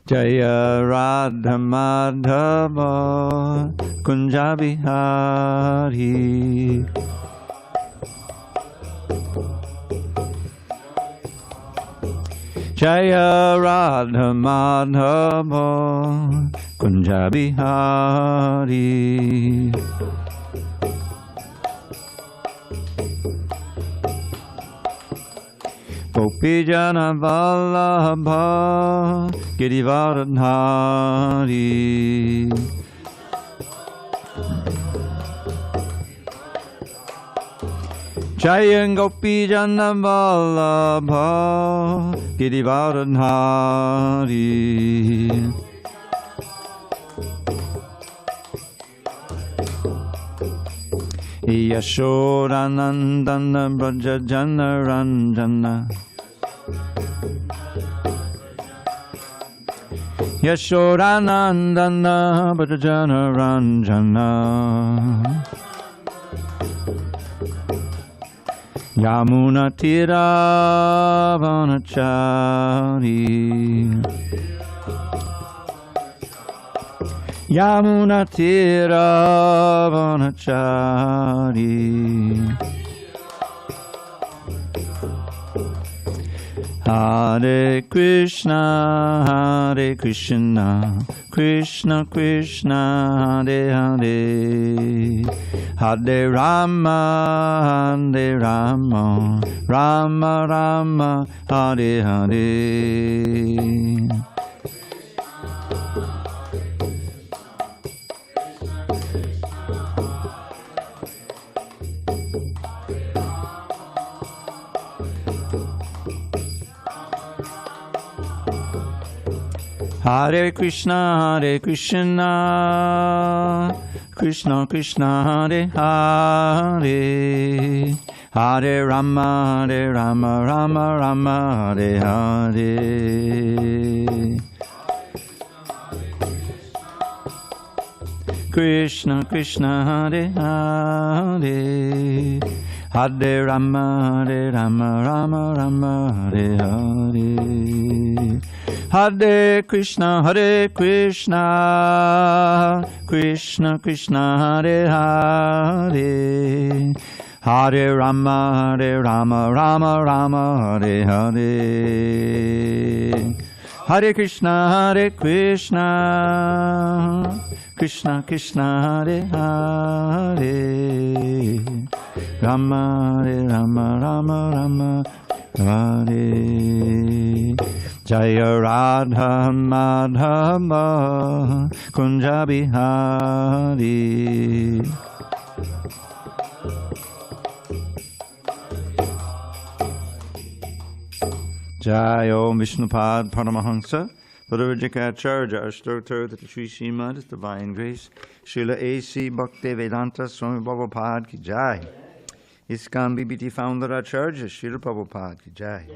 Jaya Radha Madhava Kunja Bihari. Jaya Radha Madhava Kunja Bihari. Gopijana Vallabha Girivardhari. Jaya Gopijana Vallabha Girivardhari. Yashodanandana Brajajana Ranjana. Yashodanandana Brajajana Ranjana. Yamuna Tira Vanachari. Yamuna Tira Vanachari. Hare Krishna, Hare Krishna, Krishna Krishna, Hare Hare, Hare Rama, Hare Rama, Rama Rama, Hare Hare. Hare Krishna, Hare Krishna, Krishna Krishna, Hare Hare, Hare Rama, Hare Rama, Rama Rama, Hare Hare. Krishna Krishna, Hare Hare, Hare Rama, Hare Rama, Rama Rama, Hare Hare. Hare Krishna, Hare Krishna, Krishna Krishna, Hare Hare, Hare Rama, Hare Rama, Rama Rama, Hare Hare. Hare Krishna, Hare Krishna, Krishna Krishna, Hare Hare, Rama, Hare Rama, Rama Rama, Hare. Jaya Radha Madhava Kunja Bihari. Jaya Om Vishnupad Paramahansa Purvajikacharya Ashtotter that Sri Srimad is Divine Grace Srila A.C. Bhakti Vedanta Swami Prabhupada Ki Jai. ISKCON BBT Founder Acharya Srila Prabhupada Ki Jai.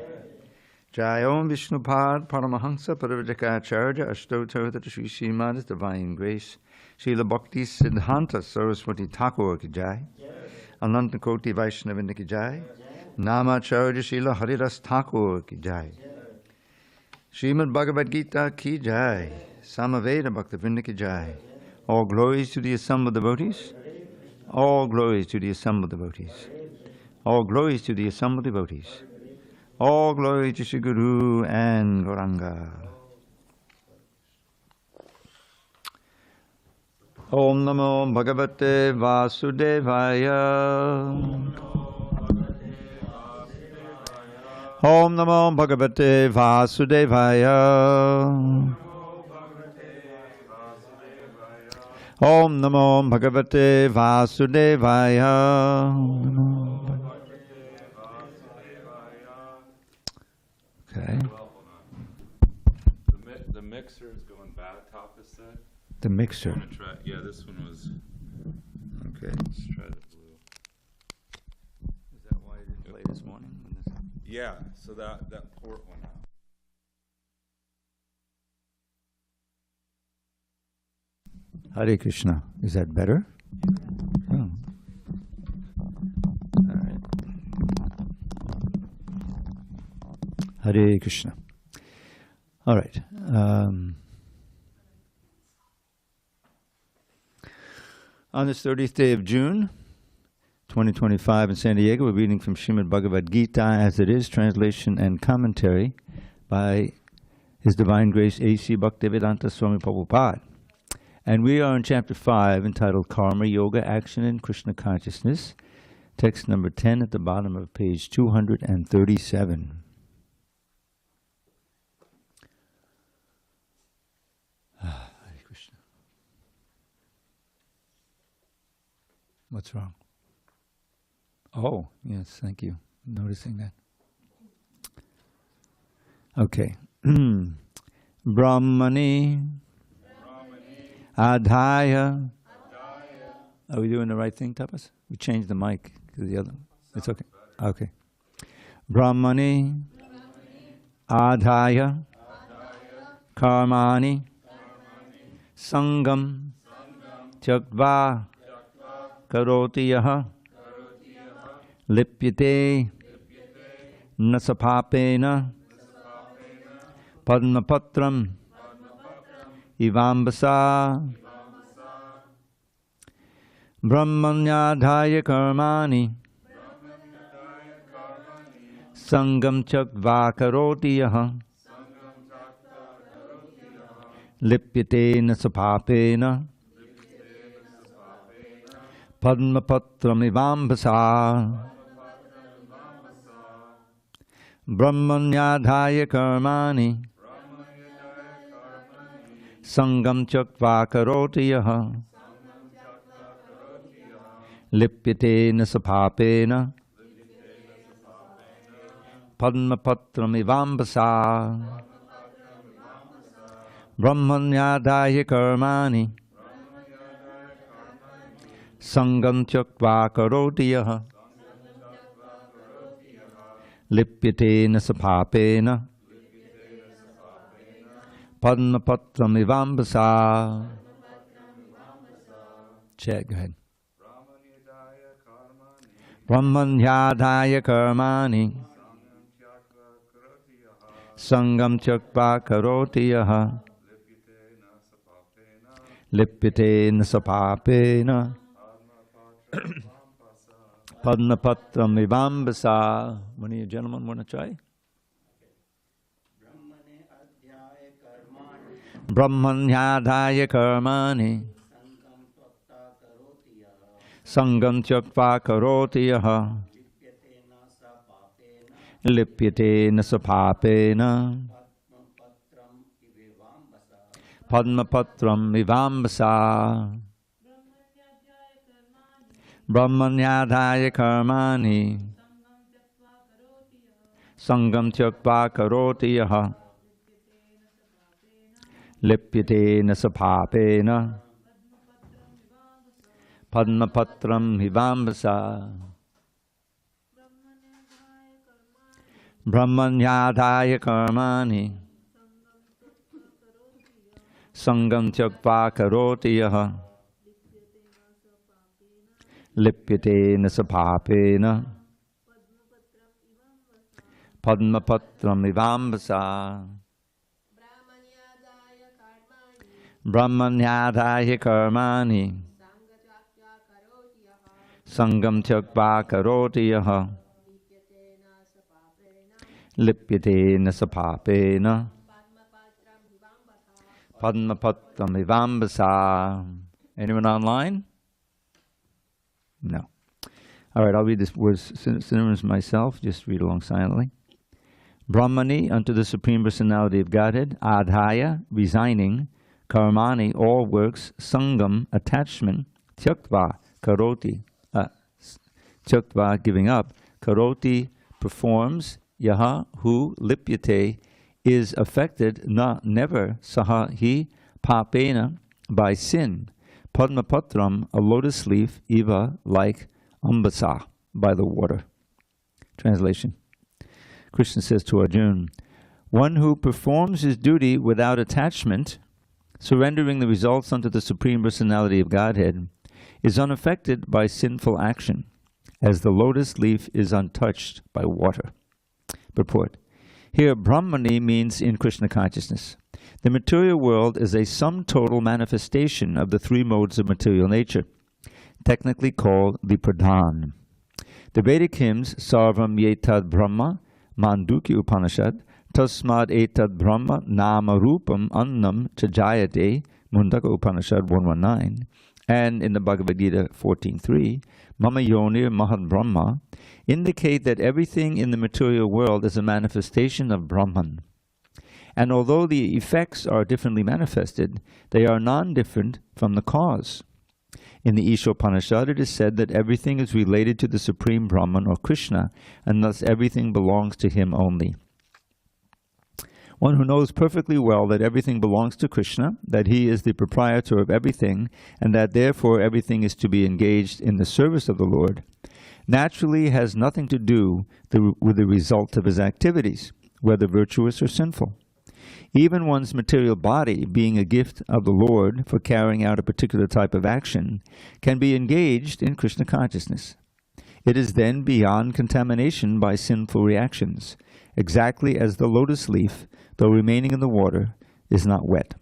Jai Om Vishnupad Paramahansa Purvajikacharya Ashtotter that Sri Srimad is Divine Grace Srila Bhakti Siddhanta Saraswati Thakur Ki Jai. Ananta Koti Vaishnavinda Ki Jai. Namacharya Srila Haridas Thakur Ki Jai. Srimad Bhagavad Gita Ki Jai. Samaveda Bhaktivinoda Ki Jai. All glories to the assembled devotees. All glories to the assembled devotees. All glories to the assembled devotees. All glory to Shri Guru and Gauranga. Om Namo Bhagavate Vasudevaya. Om Namo Bhagavate Vasudevaya. Om Namo Bhagavate Vasudevaya. Okay. The mixer is going bad. Top is set. The mixer. I'm gonna try. Yeah, this one was. Okay. Let's try the blue. Is that why you didn't play this morning? Yeah. So that port went out. Hare Krishna. Is that better? Oh. All right. Hare Krishna. All right. On this 30th day of June, 2025 in San Diego, we're reading from Srimad Bhagavad Gita as it is, translation and commentary by His Divine Grace A.C. Bhaktivedanta Swami Prabhupada. And we are in chapter 5 entitled Karma Yoga, Action in Krishna Consciousness, text number 10 at the bottom of page 237. Hare Krishna. What's wrong? Oh, yes, thank you. Noticing that. Okay. Brahmani Adhaya. Are we doing the right thing, Tapas? We changed the mic to the other. It's okay. Okay. Brahmani Adhaya Karmani Sangam Tyaktva Karoti Yaha Lipyate Nasapapena Padmapatram Ivambasa Brahmanyadhaya Karmani Sangam Tyaktva Karoti Yaha Lipyate Nasapapena Padmapatram Ivambasa Brahmanyadhaya Karmani Sangam Tyaktva Karoti Yaha Lipyate Nasapapena Padmapatram Ivambasa Brahmanyadhaya Karmani Sangam Tyaktva Karoti Yaha Lipyate Nasapapena Padmapatram Ivambasa. Check, go ahead. Brahmanyadhaya Karmani Sangam Tyaktva Karoti Yaha Lipyate Nasapapena Padmapatram Ivambasa. One of you gentlemen want to try? Brahmanyadhaya Karmani Sangam Tyaktva Karoti Yaha Lipyate Nasapapena Padmapatram Ivambasa. Brahmanyadhaya Karmani Sangam Tyaktva Karoti Yaha Lipyate Nasapapena Padmapatram Ivambasa. Brahmanyadhaya Karmani Sangam Tyaktva Karoti Yaha Lipyate Nasapapena Padmapatram Ivambasa. Brahmanyadhaya Karmani Sangam Tyaktva Karoti Yaha Lipyate Nasapapena Padmapatram Ivambasa. Anyone online? No. All right, I'll read this words synonyms myself. Just read along silently. Brahmani, unto the Supreme Personality of Godhead. Adhaya, resigning. Karmani, all works. Sangam, attachment. Tyaktva, karoti. Tyaktva, giving up. Karoti, performs. Yaha, who. Lipyate, is affected. Na, never. Saha, he. Papena, by sin. Padmapatram, a lotus leaf. Eva, like. Ambasa, by the water. Translation. Krishna says to Arjuna, one who performs his duty without attachment, surrendering the results unto the Supreme Personality of Godhead, is unaffected by sinful action, as the lotus leaf is untouched by water. Purport. Here, Brahmani means in Krishna consciousness. The material world is a sum total manifestation of the three modes of material nature, technically called the Pradhan. The Vedic hymns, Sarvam Yetad Brahma, Mandukya Upanishad, Tasmad Etad Brahma, Nama Rupam Annam Chajayate, Mundaka Upanishad 119, and in the Bhagavad Gita 14.3, Mama Yonir Mahad Brahma, indicate that everything in the material world is a manifestation of Brahman. And although the effects are differently manifested, they are non-different from the cause. In the Ishopanishad, it is said that everything is related to the Supreme Brahman or Krishna, and thus everything belongs to him only. One who knows perfectly well that everything belongs to Krishna, that he is the proprietor of everything, and that therefore everything is to be engaged in the service of the Lord, naturally has nothing to do with the result of his activities, whether virtuous or sinful. Even one's material body, being a gift of the Lord for carrying out a particular type of action, can be engaged in Krishna consciousness. It is then beyond contamination by sinful reactions, exactly as the lotus leaf, though remaining in the water, is not wet.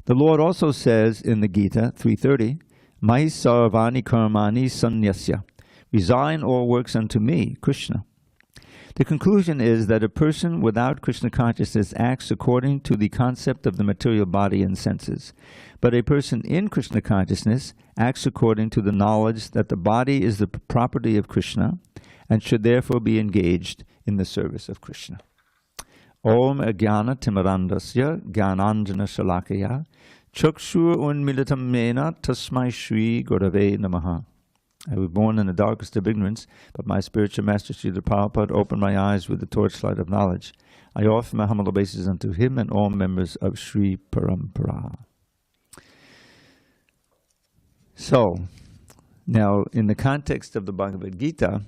The Lord also says in the Gita 3:30, Mahi sarvani karmani sannyasya, resign all works unto me, Krishna. The conclusion is that a person without Krishna consciousness acts according to the concept of the material body and senses, but a person in Krishna consciousness acts according to the knowledge that the body is the property of Krishna and should therefore be engaged in the service of Krishna. Om Ajnana Timarandasya Jnananjana Shalakaya Chakshur Unmilitam Mena Tasmai Shri Gurave Namaha. I was born in the darkest of ignorance, but my spiritual master, Srila Prabhupada, opened my eyes with the torchlight of knowledge. I offer my humble obeisances unto him and all members of Sri Parampara. So, now in the context of the Bhagavad Gita,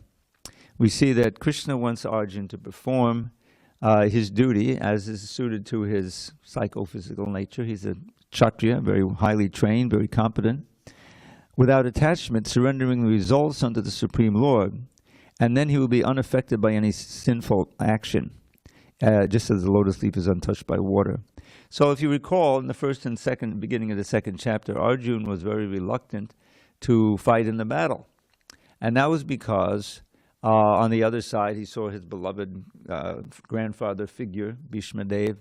we see that Krishna wants Arjuna to perform his duty as is suited to his psychophysical nature. He's a Kshatriya, very highly trained, very competent, without attachment, surrendering the results unto the Supreme Lord, and then he will be unaffected by any sinful action, just as the lotus leaf is untouched by water. So if you recall, in the first and second, beginning of the second chapter, Arjuna was very reluctant to fight in the battle. And that was because on the other side, he saw his beloved grandfather figure, Bhishma Dev,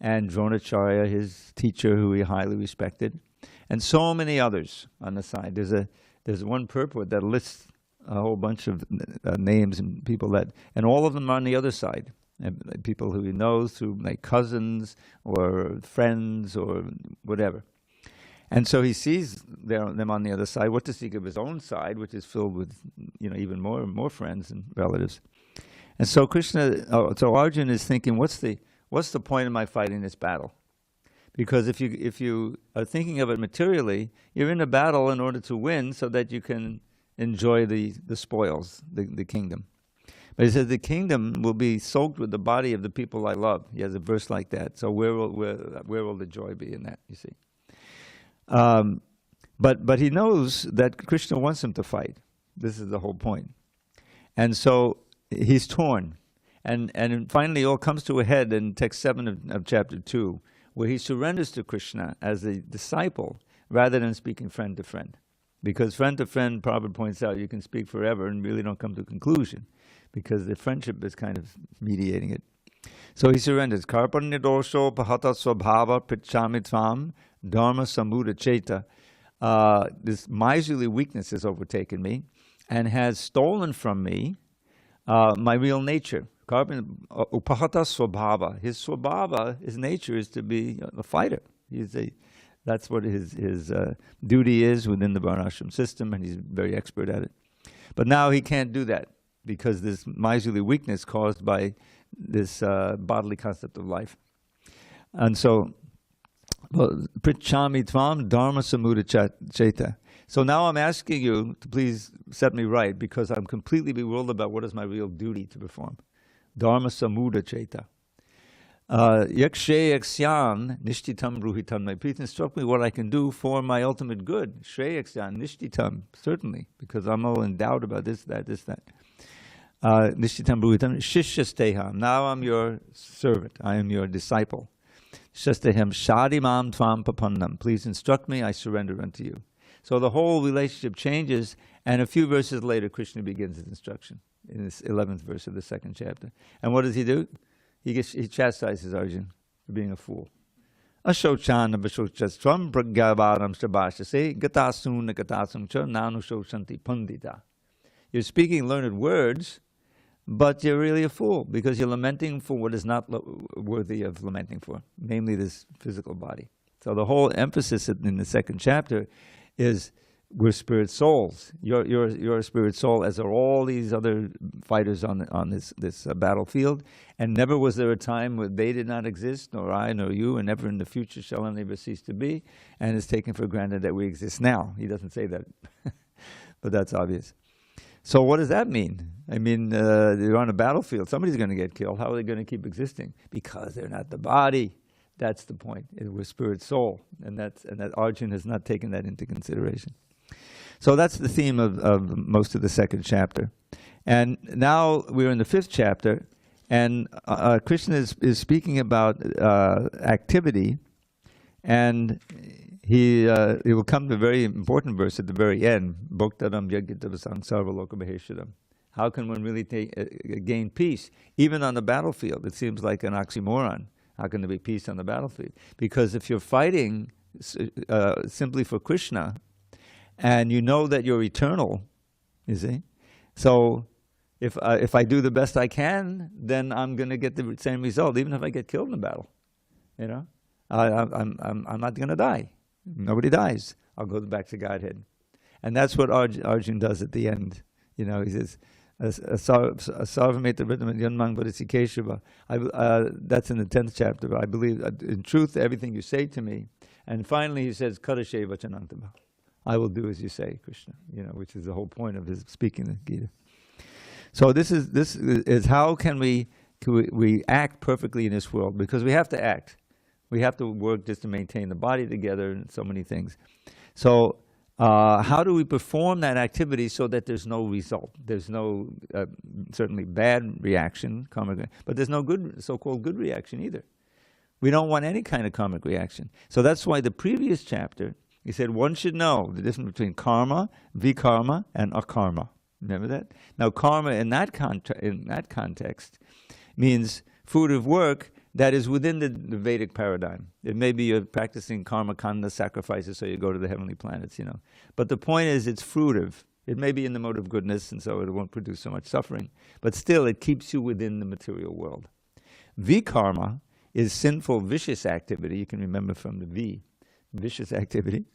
and Dronacharya, his teacher, who he highly respected, and so many others on the side. There's one purport that lists a whole bunch of names and people that, and all of them are on the other side. And people who he knows through like cousins or friends or whatever. And so he sees them on the other side. What to speak of his own side, which is filled with, even more friends and relatives. And so so Arjuna is thinking, what's the point of my fighting this battle? Because if you are thinking of it materially, you're in a battle in order to win, so that you can enjoy the spoils, the kingdom. But he says the kingdom will be soaked with the body of the people I love. He has a verse like that. So where will the joy be in that? You see. But he knows that Krishna wants him to fight. This is the whole point. And so he's torn. And finally it all comes to a head in text 7 of chapter 2, where he surrenders to Krishna as a disciple rather than speaking friend to friend. Because friend to friend, Prabhupada points out, you can speak forever and really don't come to a conclusion, because the friendship is kind of mediating it. So he surrenders. Karpanidosho pahata swabhava prichami tvam dharma samuda cheta. This miserly weakness has overtaken me and has stolen from me my real nature. Upahata swabhava. His swabhava, his nature, is to be a fighter. That's what his duty is within the varnashram system, and he's very expert at it. But now he can't do that because this miserly weakness caused by this bodily concept of life. And so, Prichami Tvam Dharma Samuda Cheta. So now I'm asking you to please set me right, because I'm completely bewildered about what is my real duty to perform. Dharma Samuda Cheta. Yakshe Yaksyan Nishtitam Bruhitam. Please instruct me what I can do for my ultimate good. Shre Yaksyan Nishtitam, certainly, because I'm all in doubt about this, that. Nishchitam Bhuvitam, Shishyasteham. Now I'm your servant. I am your disciple. Shasteham Shadimam Tvam Papannam. Please instruct me, I surrender unto you. So the whole relationship changes, and a few verses later, Krishna begins his instruction in this 11th verse of the 2nd chapter. And what does he do? He chastises Arjuna for being a fool. Ashochan abashochatvam pragyavaram shabashase gatasun gatasum cha nanushosanti pandita. You're speaking learned words, but you're really a fool because you're lamenting for what is not worthy of lamenting for, namely this physical body. So the whole emphasis in the 2nd chapter is we're spirit souls. You're a spirit soul, as are all these other fighters on this battlefield. And never was there a time where they did not exist, nor I, nor you, and never in the future shall any of us cease to be. And it's taken for granted that we exist now. He doesn't say that, but that's obvious. So what does that mean? I mean, you're on a battlefield. Somebody's going to get killed. How are they going to keep existing? Because they're not the body. That's the point. We're spirit soul, and that Arjuna has not taken that into consideration. So that's the theme of most of the 2nd chapter. And now we're in the 5th chapter, and Krishna is speaking about activity, and he will come to a very important verse at the very end. Bhoktaram yagitavasang sarvaloka mahesharam. How can one really gain peace? Even on the battlefield, it seems like an oxymoron. How can there be peace on the battlefield? Because if you're fighting simply for Krishna, and you know that you're eternal, you see, so if I do the best I can, then I'm going to get the same result, even if I get killed in the battle. You know, I'm not going to die. Nobody dies. I'll go back to Godhead, and that's what Arjuna does at the end. You know, he says, Sarvameta Riddham Yanmang Bodhisikeshava. That's in the 10th chapter. But I believe in truth everything you say to me. And finally he says, Karashe Vachanantama. I will do as you say, Krishna. You know, which is the whole point of his speaking the Gita. So this is how can we act perfectly in this world? Because we have to act. We have to work just to maintain the body together and so many things. So how do we perform that activity so that there's no result? There's no, certainly bad reaction, karmic, but there's no good, so-called good reaction either. We don't want any kind of karmic reaction. So that's why the previous chapter, he said one should know the difference between karma, vikarma, and akarma. Remember that? Now karma in that context means fruitive work that is within the Vedic paradigm. It may be you're practicing karma kanda sacrifices so you go to the heavenly planets, you know. But the point is it's fruitive. It may be in the mode of goodness, and so it won't produce so much suffering. But still, it keeps you within the material world. Vikarma is sinful, vicious activity. You can remember from the V, vicious activity.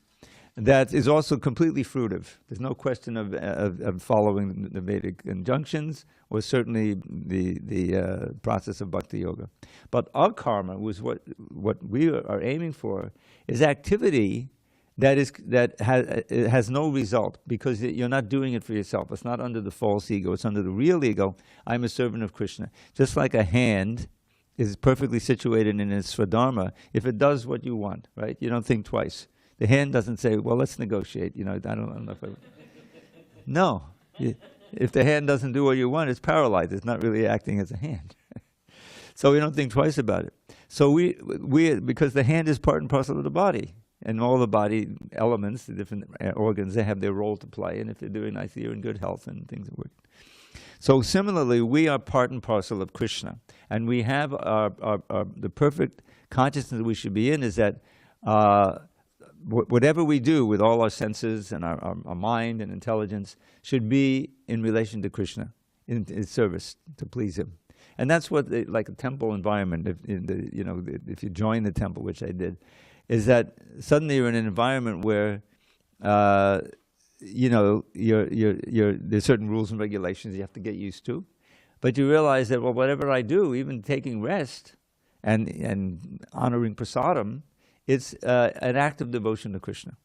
That is also completely fruitive. There's no question of following the Vedic injunctions, or certainly the process of bhakti yoga. But akarma was what we are aiming for, is activity that has no result, because you're not doing it for yourself. It's not under the false ego. It's under the real ego. I'm a servant of Krishna. Just like a hand is perfectly situated in its swadharma, if it does what you want, right? You don't think twice. The hand doesn't say, well, let's negotiate. You know, I don't know if I... No. If the hand doesn't do what you want, it's paralyzed. It's not really acting as a hand. So we don't think twice about it. So we because the hand is part and parcel of the body, and all the body elements, the different organs, they have their role to play. And if they're doing nicely, you're in good health and things work. So similarly, we are part and parcel of Krishna, and we have the perfect consciousness that we should be in is that whatever we do with all our senses and our mind and intelligence should be in relation to Krishna, in service to please Him. And that's what, like a temple environment, if you join the temple, which I did, is that suddenly you're in an environment where, there's certain rules and regulations you have to get used to. But you realize that, well, whatever I do, even taking rest and honoring prasadam, it's an act of devotion to Krishna.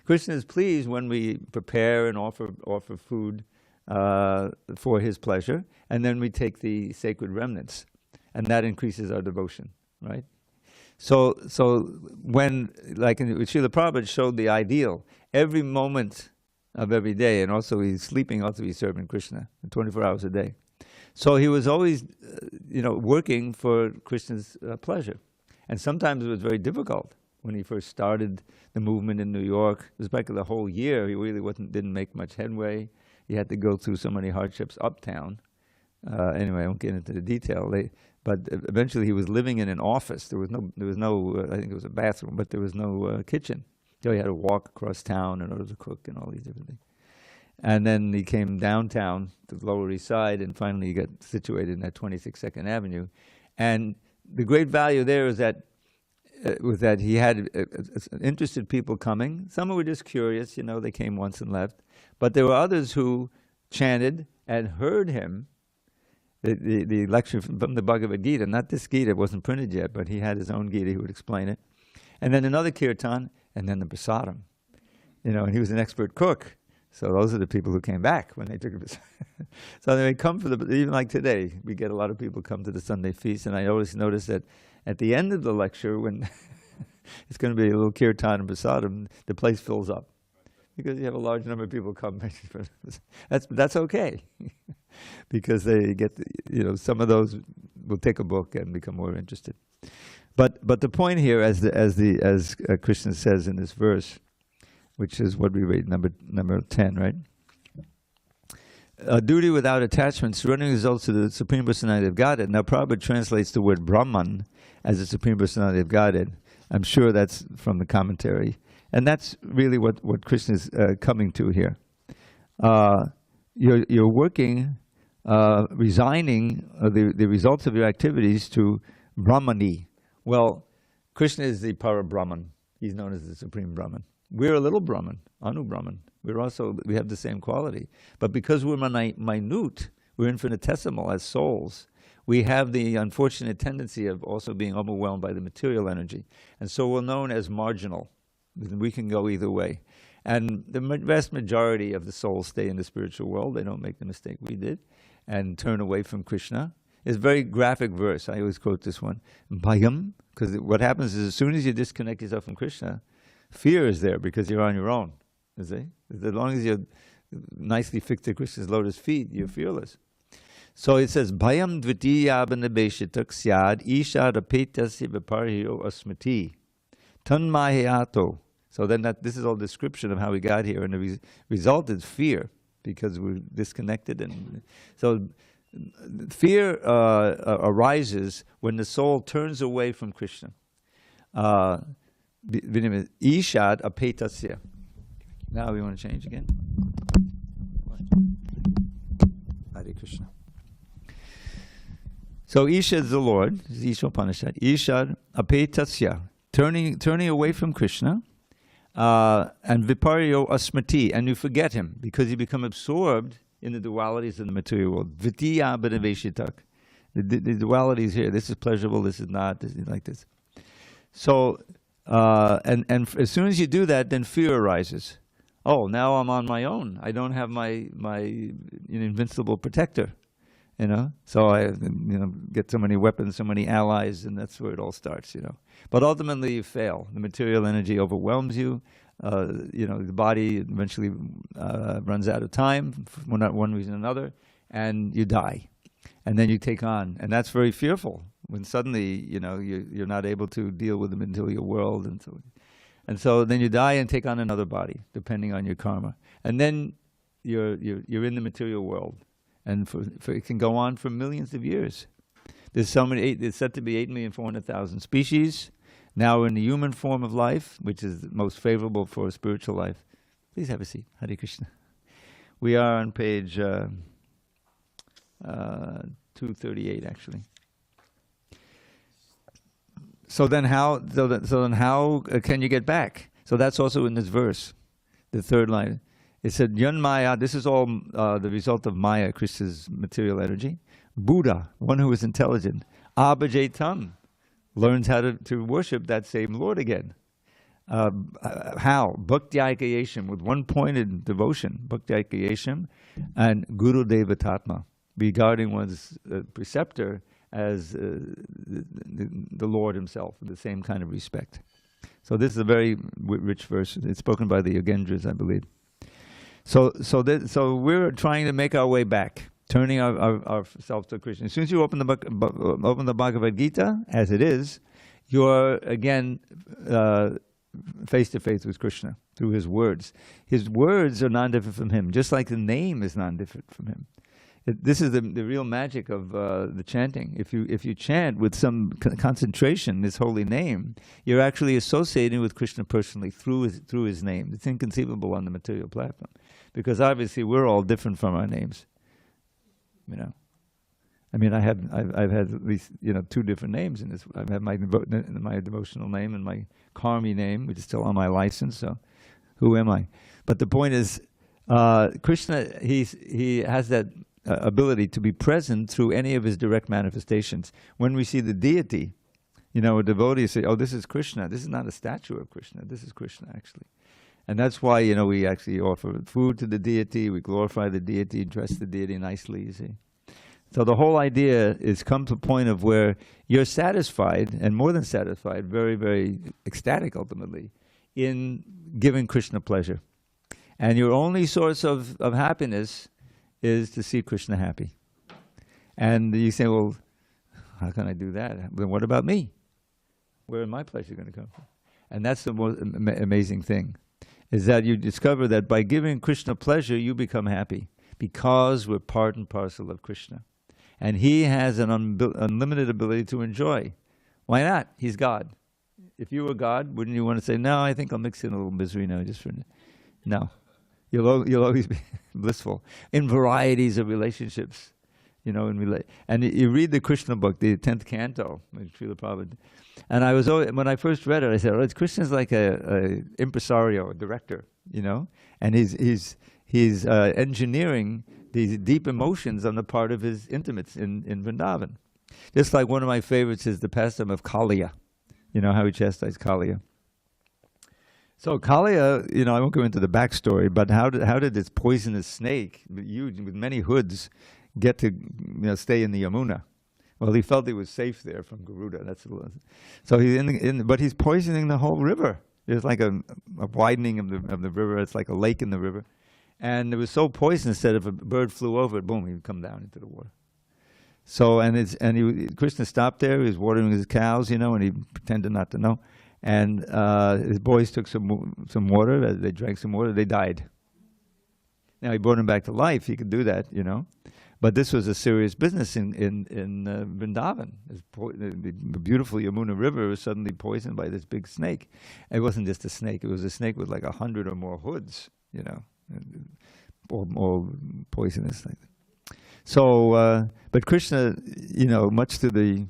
Krishna is pleased when we prepare and offer food for His pleasure, and then we take the sacred remnants, and that increases our devotion, right? So when, like Srila Prabhupada showed the ideal, every moment of every day, and also he's sleeping, also he's serving Krishna 24 hours a day. So he was always, working for Krishna's pleasure. And sometimes it was very difficult. When he first started the movement in New York, it was back the whole year, he really didn't make much headway. He had to go through so many hardships uptown. Anyway, I won't get into the detail. But eventually he was living in an office. There was no I think it was a bathroom, but there was no kitchen. So he had to walk across town in order to cook and all these different things. And then he came downtown to the Lower East Side, and finally he got situated at 26 Second Avenue. And the great value there is that was that he had interested people coming. Some were just curious, they came once and left. But there were others who chanted and heard him, the lecture from the Bhagavad Gita, not this Gita, it wasn't printed yet, but he had his own Gita, he would explain it. And then another kirtan, and then the prasadam. And he was an expert cook. So those are the people who came back when they took it. So they come for even like today, we get a lot of people come to the Sunday feast, and I always notice that at the end of the lecture, when it's going to be a little kirtan and prasadam, the place fills up because you have a large number of people come. That's okay, because they get some of those will take a book and become more interested. But the point here, as Krishna says in this verse, which is what we read, number 10, right? A duty without attachment, surrendering results to the Supreme Personality of Godhead. Now Prabhupada translates the word Brahman as the Supreme Personality of Godhead. I'm sure that's from the commentary. And that's really what Krishna is coming to here. You're working, resigning the results of your activities to Brahmani. Well, Krishna is the Para-Brahman. He's known as the Supreme Brahman. We're a little Brahman, Anu Brahman. We have the same quality. But because we're minute, we're infinitesimal as souls, we have the unfortunate tendency of also being overwhelmed by the material energy. And so we're known as marginal. We can go either way. And the vast majority of the souls stay in the spiritual world. They don't make the mistake we did and turn away from Krishna. It's a very graphic verse. I always quote this one. Bhayam, because what happens is as soon as you disconnect yourself from Krishna, fear is there because you're on your own. You see? As long as you're nicely fixed to Krishna's lotus feet, you're fearless. So it says, Bhayam dvitiya abhinabeshitak syad ishad apetasya viparhyo asmati tanmahayato. So then this is all description of how we got here, and the result is fear because we're disconnected. And so fear arises when the soul turns away from Krishna. Ishad apetasya. Now we want to change again. Hare Krishna. So Isha is the Lord, Isha Upanishad. Ishad apetasya, turning away from Krishna, and viparyo asmati, and you forget him because you become absorbed in the dualities of the material world. Vitiya abhinaveshitak. The dualities here. This is pleasurable. This is not. This is like this. So, and as soon as you do that, then fear arises. Oh, now I'm on my own. I don't have my invincible protector, So I, get so many weapons, so many allies, and that's where it all starts, But ultimately, you fail. The material energy overwhelms you. The body eventually runs out of time for one reason or another, and you die. And then you take on, and that's very fearful. When suddenly, you're not able to deal with the material world, and so then you die and take on another body, depending on your karma. And then you're in the material world, and it can go on for millions of years. There's said to be 8,400,000 species. Now in the human form of life, which is most favorable for a spiritual life. Please have a seat. Hare Krishna. We are on page 238, actually. So then how can you get back? So that's also in this verse, the third line. It said, Yun Maya, this is all the result of Maya, Krishna's material energy. Buddha, one who is intelligent. Abhajetam, learns how to worship that same Lord again. How? Bhakti Aikayesham, with one-pointed devotion. Bhakti Aikayesham and Guru Devatatma, regarding one's preceptor as the Lord himself, with the same kind of respect. So this is a very rich verse. It's spoken by the Yogendras, I believe. So we're trying to make our way back turning ourselves to Krishna. As soon as you open the Bhagavad Gita, as it is, you're again face to face with Krishna through his words. His words are non-different from him, just like the name is non-different from him. This is the real magic of the chanting. If you chant with some concentration, this holy name, you're actually associating with Krishna personally through his name. It's inconceivable on the material platform, because obviously we're all different from our names. You know, I mean, I've had at least 2 different names in this. I've had my devotional name and my karmi name, which is still on my license. So, who am I? But the point is, Krishna, he has that ability to be present through any of his direct manifestations. When we see the deity, a devotee say, "Oh, this is Krishna. This is not a statue of Krishna. This is Krishna, actually." And that's why, we actually offer food to the deity, we glorify the deity, dress the deity nicely, you see. So the whole idea is come to a point of where you're satisfied, and more than satisfied, very, very ecstatic ultimately, in giving Krishna pleasure. And your only source of happiness is to see Krishna happy. And you say, well, how can I do that? Then what about me? Where is my pleasure going to come from? And that's the most amazing thing, is that you discover that by giving Krishna pleasure, you become happy, because we're part and parcel of Krishna. And he has an unlimited ability to enjoy. Why not? He's God. If you were God, wouldn't you want to say, no, I think I'll mix in a little misery now just for... No. You'll always be blissful in varieties of relationships, and you read the Krishna book, the 10th canto, Srila Prabhupada, and I was always, when I first read it, I said, "Oh, Krishna's like a impresario, a director, and he's engineering these deep emotions on the part of his intimates in Vrindavan." Just like one of my favorites is the pastime of Kaliya, how he chastised Kaliya. So Kaliya, I won't go into the backstory, but how did this poisonous snake, huge with many hoods, get to stay in the Yamuna? Well, he felt he was safe there from Garuda. So but he's poisoning the whole river. There's like a widening of the river. It's like a lake in the river, and it was so poisonous that if a bird flew over it, boom, he'd come down into the water. So Krishna stopped there. He was watering his cows, and he pretended not to know. And his boys took some water. They drank some water. They died. Now he brought him back to life. He could do that, But this was a serious business in Vrindavan. The beautiful Yamuna River was suddenly poisoned by this big snake. It wasn't just a snake. It was a snake with like 100 or more hoods, all poisonous like that. So, but Krishna, much to the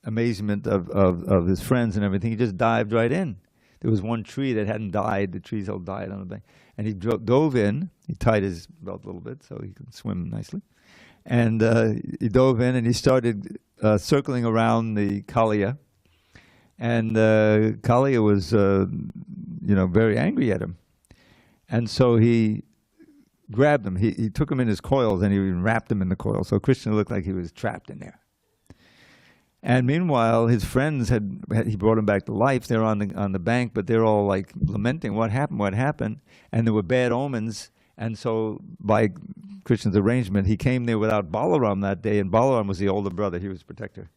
amazement of his friends and everything, he just dived right in. There was one tree that hadn't died. The trees all died on the bank. And he dove in. He tied his belt a little bit so he could swim nicely. And he dove in and he started circling around the Kaliya. And Kaliya was, very angry at him. And so he grabbed him. He took him in his coils and he wrapped him in the coils. So Krishna looked like he was trapped in there. And meanwhile, his friends he brought him back to life. They're on the bank, but they're all like lamenting, what happened? And there were bad omens. And so by Krishna's arrangement, he came there without Balaram that day, and Balaram was the older brother. He was protector.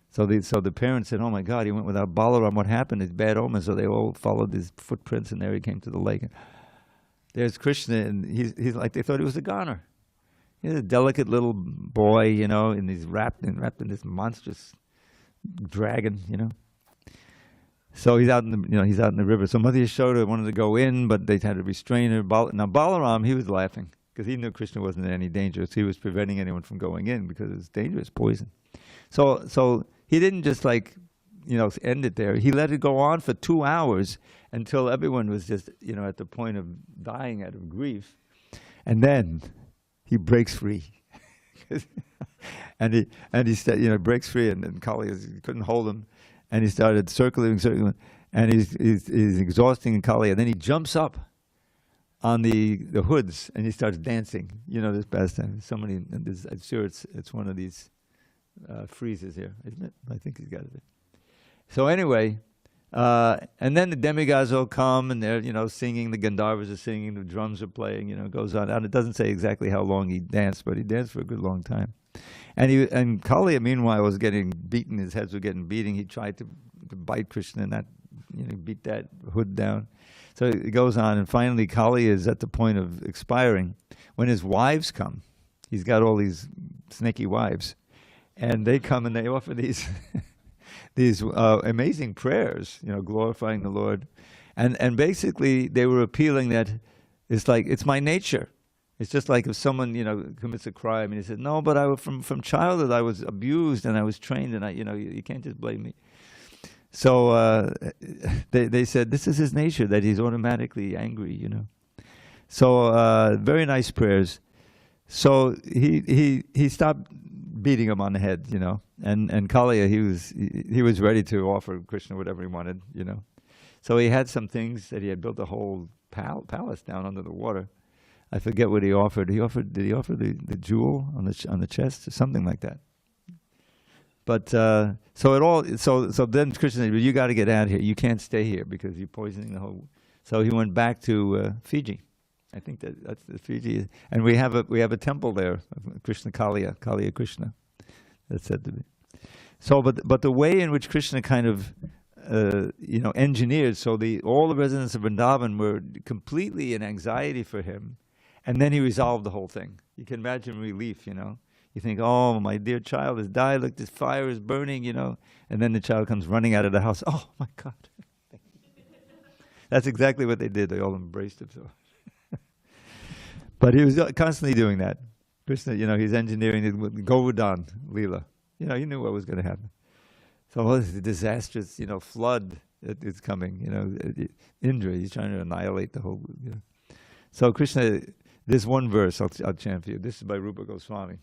So the parents said, oh my God, he went without Balaram. What happened? It's bad omens. So they all followed his footprints, and there he came to the lake. And there's Krishna, and he's like, they thought he was a goner. He's a delicate little boy, and he's wrapped in this monstrous dragon, So he's out in the river. So Mother Yashoda wanted to go in, but they had to restrain her. Now Balaram, he was laughing because he knew Krishna wasn't in any danger. So he was preventing anyone from going in because it's dangerous poison. So he didn't just end it there. He let it go on for 2 hours until everyone was just, at the point of dying out of grief. And then he breaks free. and he said, breaks free, and Kaliya couldn't hold him, and he started circling, and he's exhausting Kaliya. And then he jumps up on the hoods and he starts dancing. This pastime. I'm sure it's one of these freezes here, isn't it? I think he's got it. So anyway, And then the demigods all come, and they're, singing, the Gandharvas are singing, the drums are playing, it goes on. And it doesn't say exactly how long he danced, but he danced for a good long time. And Kaliya, meanwhile, was getting beaten, his heads were getting beaten. He tried to bite Krishna and that, beat that hood down. So it goes on, and finally Kaliya is at the point of expiring when his wives come. He's got all these snaky wives, and they come and they offer these these amazing prayers, glorifying the Lord, and basically they were appealing that it's my nature. It's just like if someone commits a crime and he said, no, but from childhood I was abused and I was trained, and you can't just blame me. So they said this is his nature, that he's automatically angry, So very nice prayers. So he stopped beating him on the head, and Kaliya, he was ready to offer Krishna whatever he wanted, So he had some things that he had built a whole palace down under the water. I forget what he offered. Did he offer the jewel on the chest or something like that? But so then Krishna said, well, you got to get out of here. You can't stay here because you're poisoning the whole. So he went back to Fiji. I think that's the Fiji, and we have a temple there, Krishna Kaliya Krishna. That's said to be. So, but the way in which Krishna kind of engineered, so all the residents of Vrindavan were completely in anxiety for him, and then he resolved the whole thing. You can imagine relief, You think, oh, my dear child has died. Look, this fire is burning, And then the child comes running out of the house. Oh my God! That's exactly what they did. They all embraced him. So. But he was constantly doing that. Krishna, he's engineering the Govardhan Leela. He knew what was going to happen. So the disastrous, flood that is coming. Indra, he's trying to annihilate the whole. So Krishna, this one verse I'll chant for you. This is by Rupa Goswami.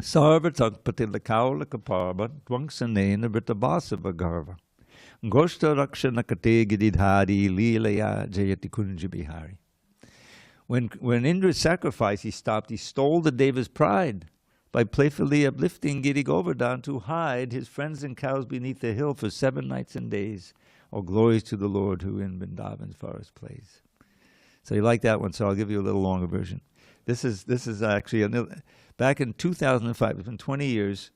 Sarva patila kaula kaparva dwangsanena vritabasa vagarva goshta rakshana kate gididhari leelaya jayati kunja bihari. When Indra sacrificed, he stopped. He stole the Deva's pride by playfully uplifting Giri Govardhan to hide his friends and cows beneath the hill for 7 nights and days. All glories to the Lord who in Vrindavan's forest plays. So you like that one, so I'll give you a little longer version. This is actually back in 2005. It's been 20 years.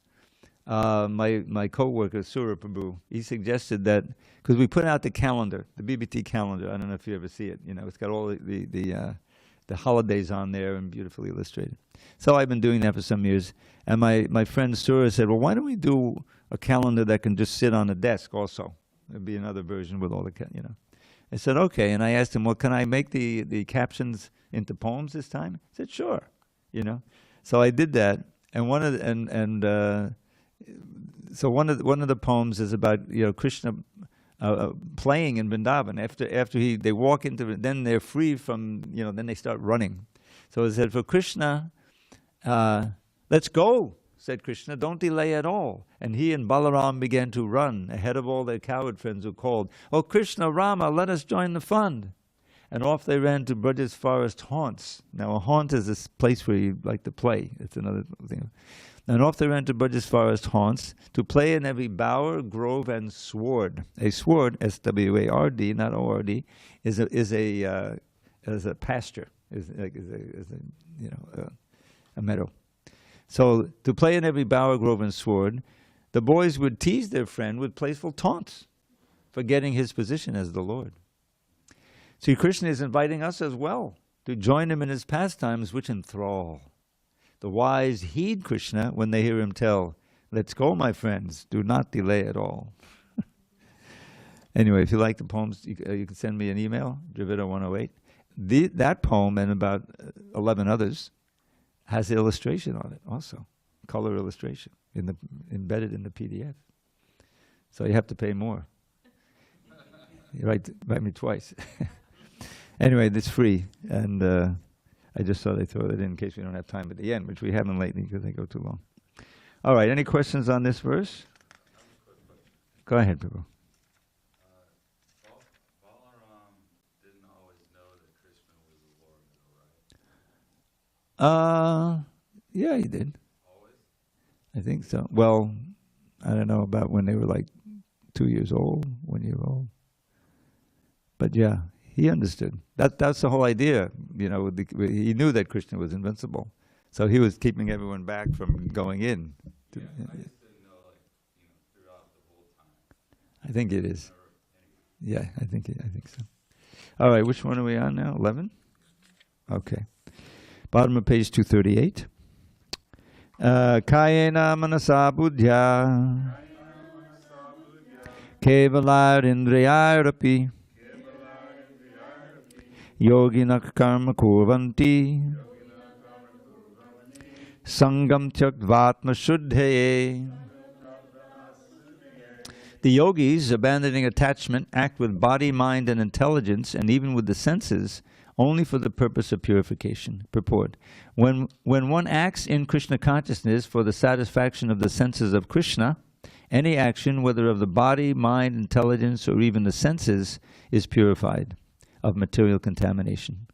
My co-worker Surya Prabhu, he suggested that because we put out the calendar, the BBT calendar. I don't know if you ever see it. It's got all the holidays on there and beautifully illustrated. So I've been doing that for some years. And my friend Surya said, well, why don't we do a calendar that can just sit on the desk also? There'd be another version with all the, I said, okay. And I asked him, well, can I make the captions into poems this time? He said, sure. So I did that. And one of the poems is about, Krishna playing in Vrindavan. After they walk into it, then they're free from, then they start running. So it said, for Krishna, let's go, said Krishna, don't delay at all. And he and Balaram began to run ahead of all their coward friends who called, oh Krishna, Rama, let us join the fun. And off they ran to Braja's forest haunts. Now a haunt is this place where you like to play. It's another thing. And off they ran to Braja's forest haunts to play in every bower, grove, and sward. A sward, S-W-A-R-D, not O-R-D, is a pasture, is a meadow. So to play in every bower, grove, and sward, the boys would tease their friend with playful taunts, forgetting his position as the Lord. Sri Krishna is inviting us as well to join him in his pastimes, which enthrall. The wise heed Krishna when they hear him tell, let's go, my friends, do not delay at all. Anyway, if you like the poems, you can send me an email, Dravida108. That poem and about 11 others has illustration on it also, color illustration embedded in the PDF. So you have to pay more. You write me twice. Anyway, it's free, and I just thought I'd throw that in case we don't have time at the end, which we haven't lately because they go too long. All right, any questions on this verse? Go ahead, people. Balaram didn't always know that Krishna was the Lord, right? Yeah, he did. Always? I think so. Well, I don't know about when they were like 2 years old, 1 year old. But yeah, he understood. That's the whole idea. You know, he knew that Krishna was invincible. So he was keeping everyone back from going in. Yeah, I just didn't know, like, throughout the whole time. I think it is. Yeah, I think so. All right, which one are we on now? 11? Okay. Bottom of page 238. Kayena manasa buddhya kevalar indriyarapi yoginak karma kurvanti sangam tyakvatma shuddhaye. The yogis, abandoning attachment, act with body, mind, and intelligence, and even with the senses, only for the purpose of purification. Purport. When one acts in Krishna consciousness for the satisfaction of the senses of Krishna, any action, whether of the body, mind, intelligence, or even the senses, is purified of material contamination.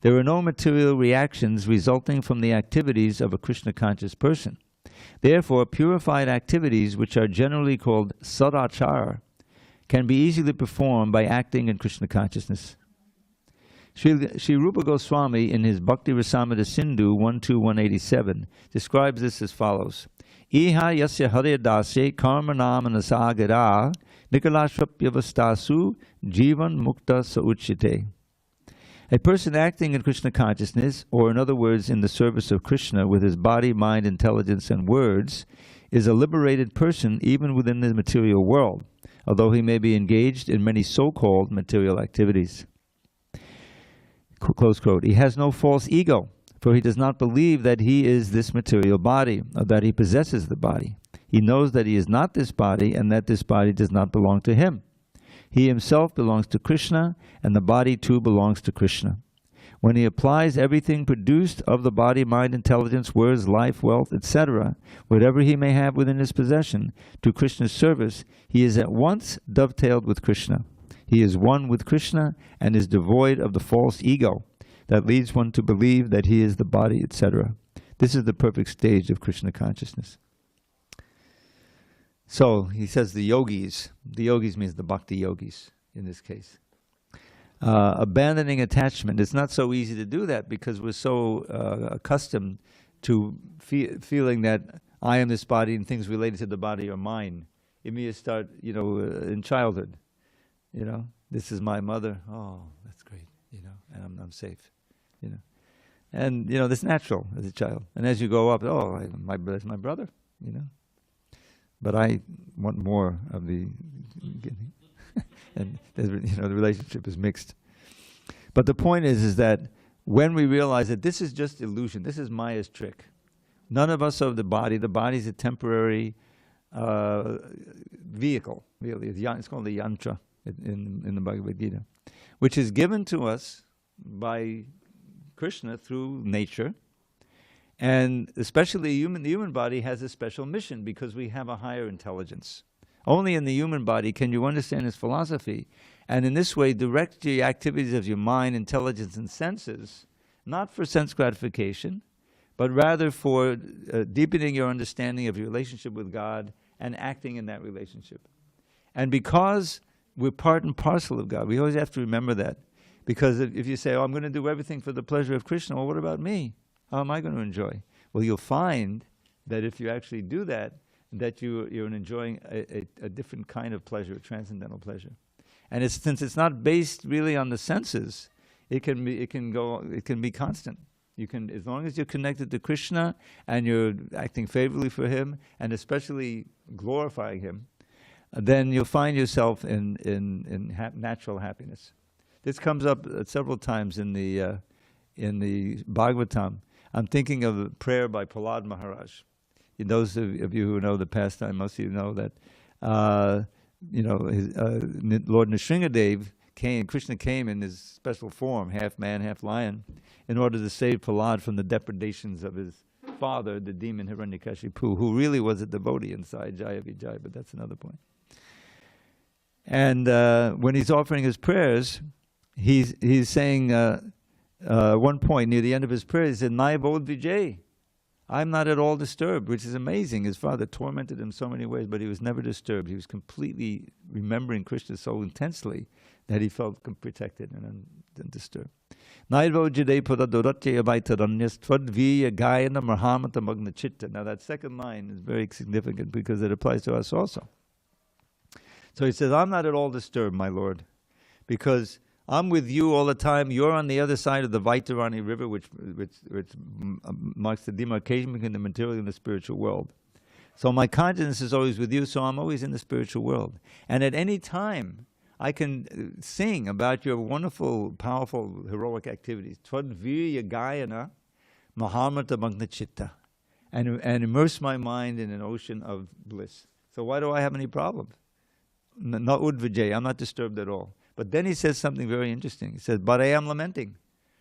There are no material reactions resulting from the activities of a Krishna conscious person. Therefore, purified activities, which are generally called sadachara, can be easily performed by acting in Krishna consciousness. Sri Rupa Goswami, in his Bhakti Rasamrita Sindhu 1.2.187, describes this as follows. Iha yasya hare dasya karma nama nasagara nikalashrapyavastasu jivan mukta sauchite. A person acting in Krishna consciousness, or in other words, in the service of Krishna with his body, mind, intelligence, and words, is a liberated person even within the material world, although he may be engaged in many so-called material activities. Close quote. He has no false ego, for he does not believe that he is this material body, or that he possesses the body. He knows that he is not this body, and that this body does not belong to him. He himself belongs to Krishna, and the body too belongs to Krishna. When he applies everything produced of the body, mind, intelligence, words, life, wealth, etc., whatever he may have within his possession, to Krishna's service, he is at once dovetailed with Krishna. He is one with Krishna and is devoid of the false ego that leads one to believe that he is the body, etc. This is the perfect stage of Krishna consciousness. So he says the yogis means the bhakti yogis in this case. Abandoning attachment, it's not so easy to do that because we're so accustomed to feeling that I am this body and things related to the body are mine. It may start, in childhood. This is my mother. Oh, that's great. And I'm safe. And that's natural as a child. And as you go up, that's my brother. But I want more of the, and the relationship is mixed. But the point is that when we realize that this is just illusion, this is Maya's trick. None of us are the body. The body is a temporary vehicle, really. It's called the yantra in the Bhagavad Gita, which is given to us by Krishna through nature. And especially the human body has a special mission because we have a higher intelligence. Only in the human body can you understand his philosophy, and in this way direct the activities of your mind, intelligence, and senses, not for sense gratification, but rather for deepening your understanding of your relationship with God and acting in that relationship. And because we're part and parcel of God, we always have to remember that. Because if you say, I'm going to do everything for the pleasure of Krishna, well, what about me? How am I going to enjoy? Well, you'll find that if you actually do that, that you're enjoying a different kind of pleasure, a transcendental pleasure. And since it's not based really on the senses, it can be constant. You can, as long as you're connected to Krishna and you're acting favorably for him, and especially glorifying him, then you'll find yourself in natural happiness. This comes up several times in the Bhagavatam. I'm thinking of a prayer by Prahlad Maharaj. Those of you who know the pastime, most of you know that Lord Nrsingadev came. Krishna came in his special form, half man, half lion, in order to save Prahlad from the depredations of his father, the demon Hiranyakashipu, who really was a devotee inside, Jaya Vijay, but that's another point. And when he's offering his prayers, he's saying one point near the end of his prayer, he said, Nai Bod Vijay. I'm not at all disturbed, which is amazing. His father tormented him so many ways, but he was never disturbed. He was completely remembering Krishna so intensely that he felt protected and undisturbed. Now that second line is very significant because it applies to us also. So he says, I'm not at all disturbed, my Lord, because I'm with you all the time. You're on the other side of the Vaitarani river, which marks the demarcation between the material and the spiritual world. So my consciousness is always with you, so I'm always in the spiritual world. And at any time, I can sing about your wonderful, powerful, heroic activities. Twadvirya Gayana Mahamrata Magna Chitta. And immerse my mind in an ocean of bliss. So why do I have any problems? Not udvijay, I'm not disturbed at all. But then he says something very interesting. He says, but I am lamenting.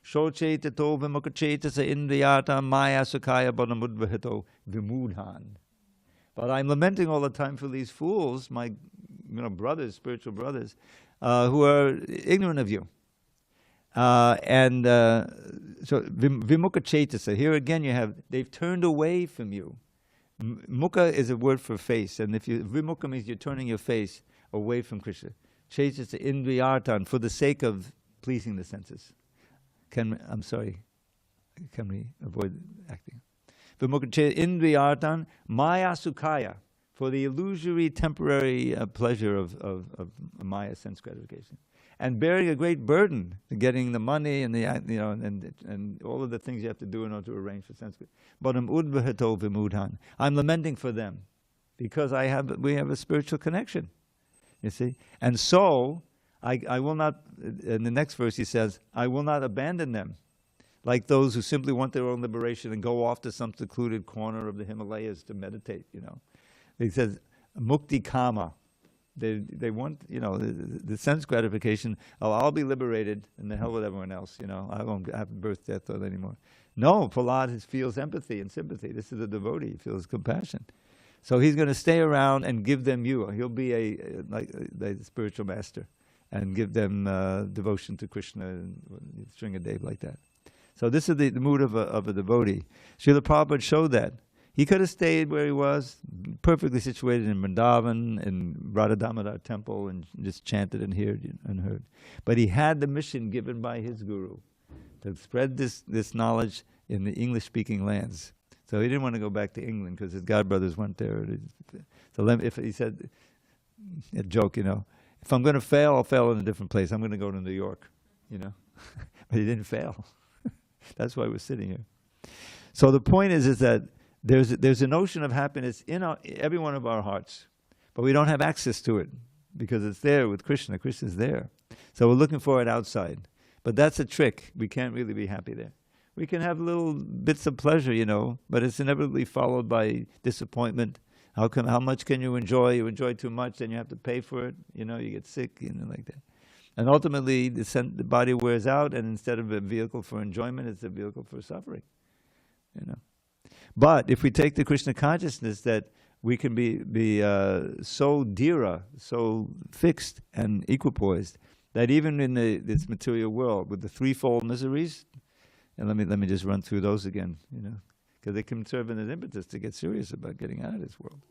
Shochetato vimukachetasa indriyata maya sukaya bodamudvahito vimudhan. But I'm lamenting all the time for these fools, my brothers, spiritual brothers, who are ignorant of you. So vimukachetasa, here again you have, they've turned away from you. Mukha is a word for face, and vimukha means you're turning your face away from Krishna. Chaitasa indriyartan, for the sake of pleasing the senses. Can we avoid acting? Indriyartan maya sukhaya, for the illusory temporary pleasure of maya, sense gratification, and bearing a great burden, getting the money and and all of the things you have to do in order to arrange for sense. Bodam udvahato vimudhan. I'm lamenting for them because we have a spiritual connection. You see? And so, I will not, in the next verse he says, I will not abandon them, like those who simply want their own liberation and go off to some secluded corner of the Himalayas to meditate, He says, mukti kama. They want, the sense gratification, I'll be liberated, and the hell with everyone else, I won't have birth, death, thought anymore. No, Prahlad feels empathy and sympathy. This is a devotee, he feels compassion. So he's going to stay around and give them you. He'll be like the spiritual master and give them devotion to Krishna and string a day like that. So this is the mood of a devotee. Srila Prabhupada showed that. He could have stayed where he was, perfectly situated in Vrindavan, in Radha Damodar temple, and just chanted and heard. But he had the mission given by his guru to spread this knowledge in the English-speaking lands. So he didn't want to go back to England because his godbrothers went there. So if he said, a joke, if I'm going to fail, I'll fail in a different place. I'm going to go to New York, But he didn't fail. That's why we're sitting here. So the point is that there's an ocean of happiness in every one of our hearts, but we don't have access to it because it's there with Krishna. Krishna's there. So we're looking for it outside. But that's a trick. We can't really be happy there. We can have little bits of pleasure, but it's inevitably followed by disappointment. How much can you enjoy? You enjoy too much, then you have to pay for it. You get sick, like that. And ultimately, the body wears out, and instead of a vehicle for enjoyment, it's a vehicle for suffering. But if we take the Krishna consciousness that we can be so dhira, so fixed and equipoised, that even in this material world, with the threefold miseries, and let me just run through those again, because they can serve as an impetus to get serious about getting out of this world.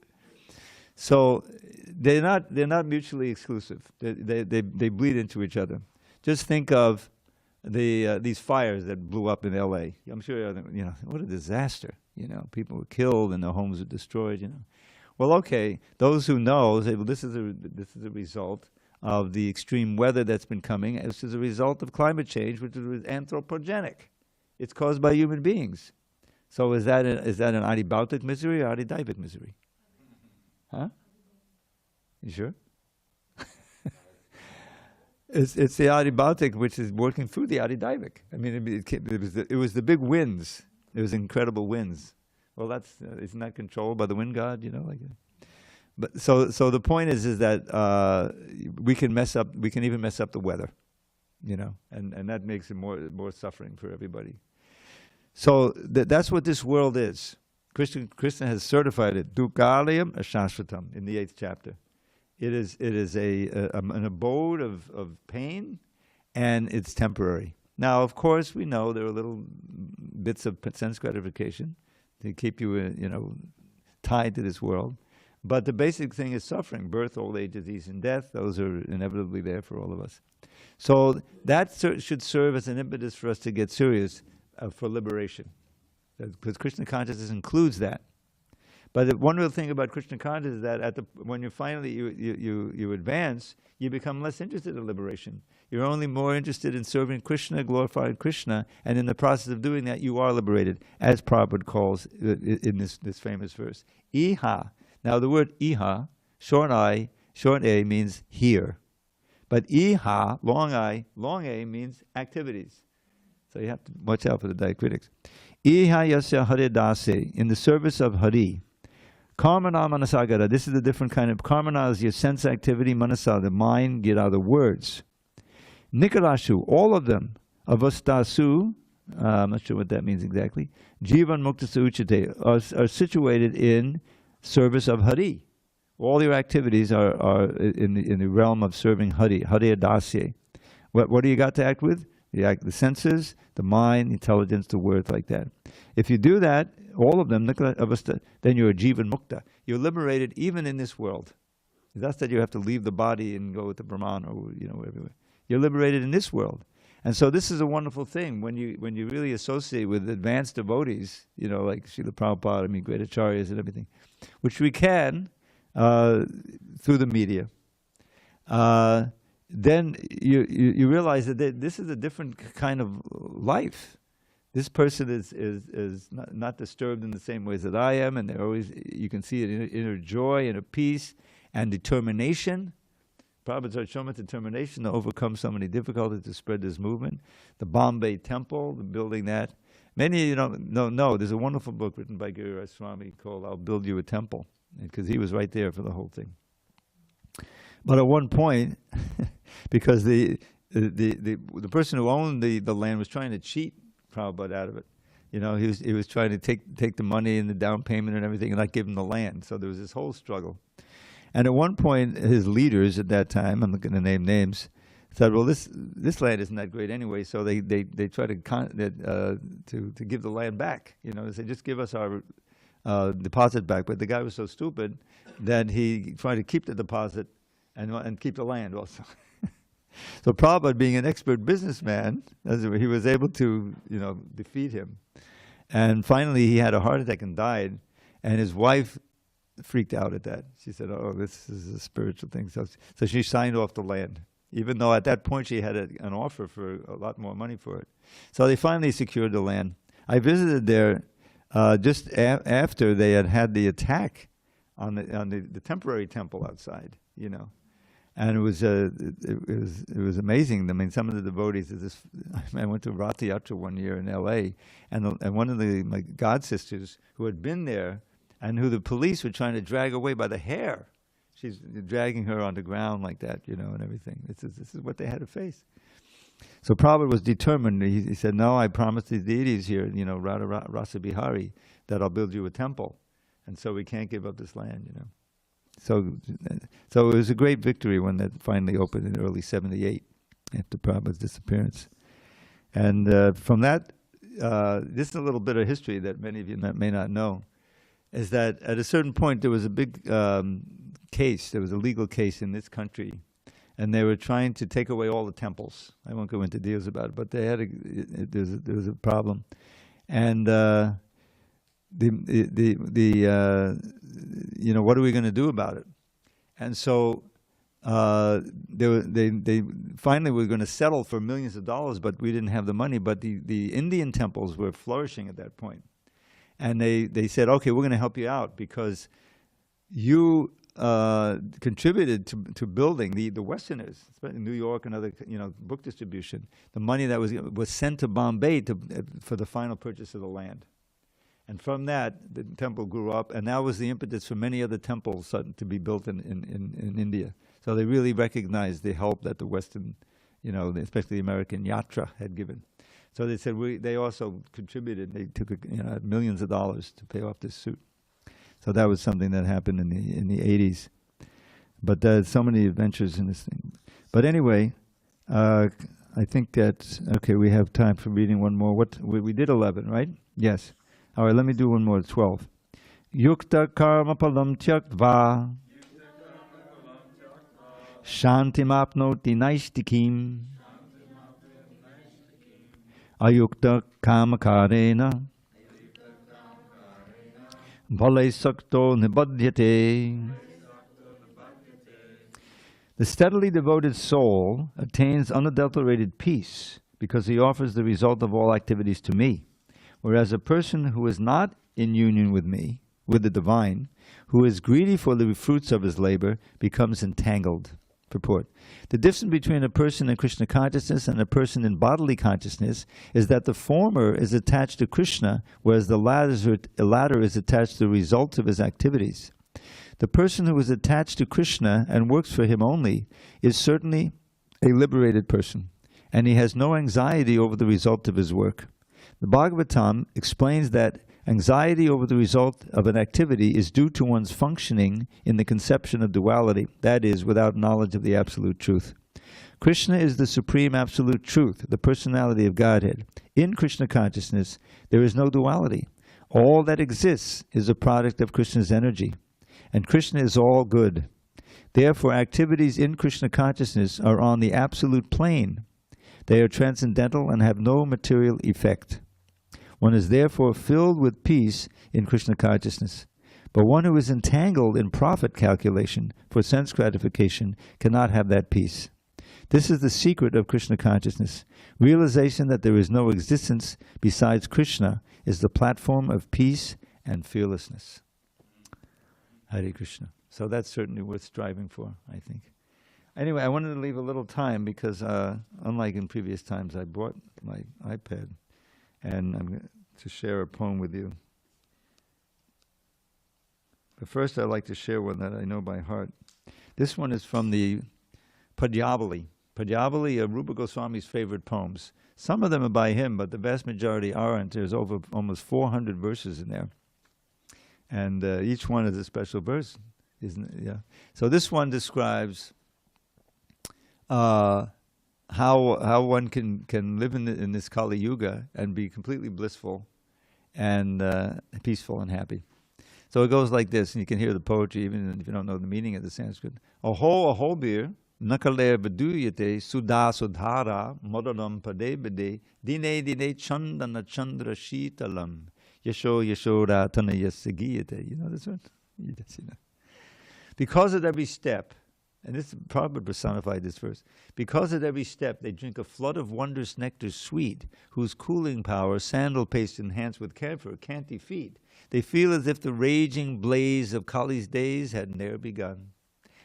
So they're not mutually exclusive. They bleed into each other. Just think of these fires that blew up in L.A. I'm sure what a disaster. People were killed and their homes were destroyed. Well, okay, those who know say, well, this is a result of the extreme weather that's been coming. This is a result of climate change, which is anthropogenic. It's caused by human beings. So is that an adibautic misery or adidaivic misery? Huh? You sure? It's the adibautic which is working through the adidaivic. I mean, it was the big winds. It was incredible winds. Well, isn't that controlled by the wind god? But so the point is that we can even mess up the weather, and that makes it more suffering for everybody. So that's what this world is. Krishna has certified it. Dukkhalayam ashashvatam in the 8th chapter. It is an abode of pain, and it's temporary. Now, of course, we know there are little bits of sense gratification. to keep you, tied to this world. But the basic thing is suffering: birth, old age, disease, and death. Those are inevitably there for all of us. So that should serve as an impetus for us to get serious for liberation, because Krishna consciousness includes that. But the wonderful thing about Krishna consciousness is that when you finally you advance, you become less interested in liberation. You're only more interested in serving Krishna, glorifying Krishna, and in the process of doing that, you are liberated, as Prabhupada calls in this famous verse. Iha. Now the word iha, short a means here. But iha, long a means activities. So you have to watch out for the diacritics. Iha yasya Hare Dase, in the service of Hari. Karmana manasagara, this is a different kind of, karmana is your sense activity, manasa, the mind, gira, the words. Nikarashu, all of them, avastasu, I'm not sure what that means exactly, jivan muktasa uchate, are situated in service of Hari. All your activities are in the realm of serving Hari, Hare Dasya. What do you got to act with? The senses, the mind, the intelligence, the words, like that. If you do that, all of them, then you're a jivan mukta. You're liberated even in this world. That's that you have to leave the body and go to Brahman or everywhere. You're liberated in this world. And so this is a wonderful thing when you really associate with advanced devotees, like Srila Prabhupada, great acharyas and everything, which we can through the media. Then you realize that this is a different kind of life. This person is not disturbed in the same ways that I am, and they're always, you can see it inner joy, inner peace, and determination. Prabhupada's shown determination to overcome so many difficulties to spread this movement. The Bombay Temple, the building that. Many of you don't know, there's a wonderful book written by Giriraj Swami called I'll Build You a Temple, because he was right there for the whole thing. But at one point, because the person who owned the land was trying to cheat Prabhupada out of it. He was trying to take the money and the down payment and everything and not give him the land. So there was this whole struggle. And at one point, his leaders at that time, I'm not going to name names, said, "Well, this land isn't that great anyway." So they try to give the land back. They said, "Just give us our deposit back." But the guy was so stupid that he tried to keep the deposit and keep the land also. So Prabhupada, being an expert businessman, he was able to defeat him. And finally, he had a heart attack and died. And his wife freaked out at that. She said, "Oh, this is a spiritual thing." So she signed off the land, even though at that point she had an offer for a lot more money for it. So they finally secured the land. I visited there just after they had the attack on the temporary temple outside, And it was amazing. I mean, some of the devotees. I went to Rath Yatra one year in L.A. and one of my god sisters who had been there, and who the police were trying to drag away by the hair. She's dragging her on the ground like that, and everything. This is what they had to face. So Prabhupada was determined. He said, "No, I promised these deities here, Radha Rasa Bihari, that I'll build you a temple, and so we can't give up this land, So it was a great victory when that finally opened in early '78, after Prabhupada's disappearance. And from that, this is a little bit of history that many of you may not know, is that at a certain point there was a big case, there was a legal case in this country, and they were trying to take away all the temples. I won't go into details about it, but they had there was a problem. And what are we going to do about it? And so they finally were going to settle for millions of dollars, but we didn't have the money. But the Indian temples were flourishing at that point. And they said, "Okay, we're going to help you out because you contributed to building the Westerners, especially New York and other book distribution. The money that was sent to Bombay for the final purchase of the land." And from that, the temple grew up, and that was the impetus for many other temples to be built in India. So they really recognized the help that the Western, especially the American Yatra had given. So they said they also contributed. They took millions of dollars to pay off this suit. So that was something that happened in the 80s. But there's so many adventures in this thing. But anyway, I think that we have time for reading one more. We did 11, right? Yes. All right, let me do one more, 12. Yukta karma palam tyaktva shantim apnoti naistikim ayukta kamakarena bhalai sakto nibadhyate. The steadily devoted soul attains unadulterated peace because he offers the result of all activities to me. Whereas a person who is not in union with me, with the divine, who is greedy for the fruits of his labor, becomes entangled. Purport. The difference between a person in Krishna consciousness and a person in bodily consciousness is that the former is attached to Krishna, whereas the latter is attached to the result of his activities. The person who is attached to Krishna and works for him only is certainly a liberated person, and he has no anxiety over the result of his work. The Bhagavatam explains that anxiety over the result of an activity is due to one's functioning in the conception of duality, that is, without knowledge of the absolute truth. Krishna is the supreme absolute truth, the personality of Godhead. In Krishna consciousness, there is no duality. All that exists is a product of Krishna's energy, and Krishna is all good. Therefore, activities in Krishna consciousness are on the absolute plane. They are transcendental and have no material effect. One is therefore filled with peace in Krishna consciousness. But one who is entangled in profit calculation for sense gratification cannot have that peace. This is the secret of Krishna consciousness. Realization that there is no existence besides Krishna is the platform of peace and fearlessness. Hare Krishna. So that's certainly worth striving for, I think. Anyway, I wanted to leave a little time because, unlike in previous times, I brought my iPad and I'm going to share a poem with you. But first, I'd like to share one that I know by heart. This one is from the Padyavali. Padyavali are Rupa Goswami's favorite poems. Some of them are by him, but the vast majority aren't. There's over almost 400 verses in there. And each one is a special verse, isn't it? Yeah. So this one describes how one can live in this Kali Yuga and be completely blissful and peaceful and happy. So it goes like this, and you can hear the poetry even if you don't know the meaning of the Sanskrit. Aho bir nakale vaduyate sudha sudhara modalam pade bade dine dine chandana chandra shitalam yasho yashoda tanayasagiyate. You know this one? Yes, you know. Because at every step, and this Prabhupada personified this verse, because at every step they drink a flood of wondrous nectar sweet, whose cooling power sandal paste enhanced with camphor can't defeat. They feel as if the raging blaze of Kali's days had ne'er begun.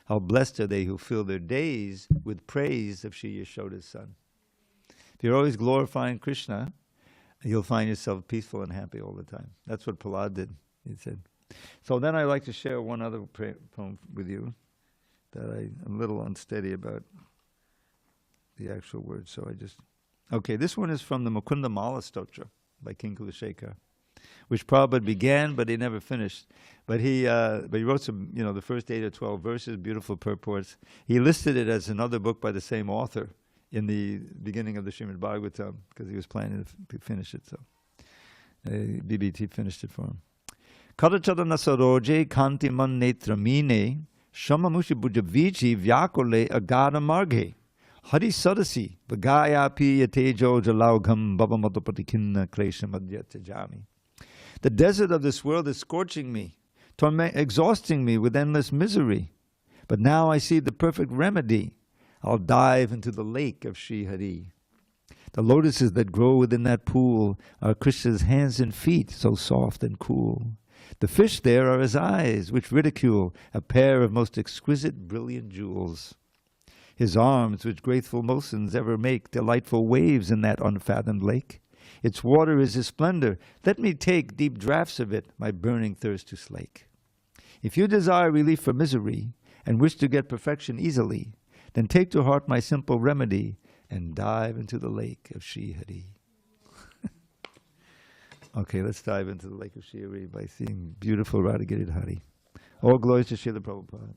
How blessed are they who fill their days with praise of Shri Yashoda's son. If you're always glorifying Krishna, you'll find yourself peaceful and happy all the time. That's what Prahlad did, he said. So then I'd like to share one other poem with you that I'm a little unsteady about the actual words, so I just... Okay, this one is from the Mukunda Mala Stotra by King Kulashekar, which Prabhupada began, but he never finished. But he wrote some, the first 8 or 12 verses, beautiful purports. He listed it as another book by the same author in the beginning of the Srimad Bhagavatam, because he was planning to finish it, so BBT finished it for him. Kadachadana saroje kantiman netramine Shamamushi Bujavichi Vyakole Agada Marge Hari Sadasi Bagaya Pi Yatejo Jalaugam Babamatopatikina Kṛṣṇa Madhyatejami. The desert of this world is scorching me, exhausting me with endless misery. But now I see the perfect remedy. I'll dive into the lake of Sri Hari. The lotuses that grow within that pool are Krishna's hands and feet, so soft and cool. The fish there are his eyes, which ridicule a pair of most exquisite, brilliant jewels. His arms, which graceful motions ever make delightful waves in that unfathomed lake. Its water is his splendor. Let me take deep draughts of it, my burning thirst to slake. If you desire relief from misery and wish to get perfection easily, then take to heart my simple remedy and dive into the lake of Sri Hari. Okay, let's dive into the lake of Sri Hari by seeing beautiful Radha Giridhari. All glories to Srila Prabhupada.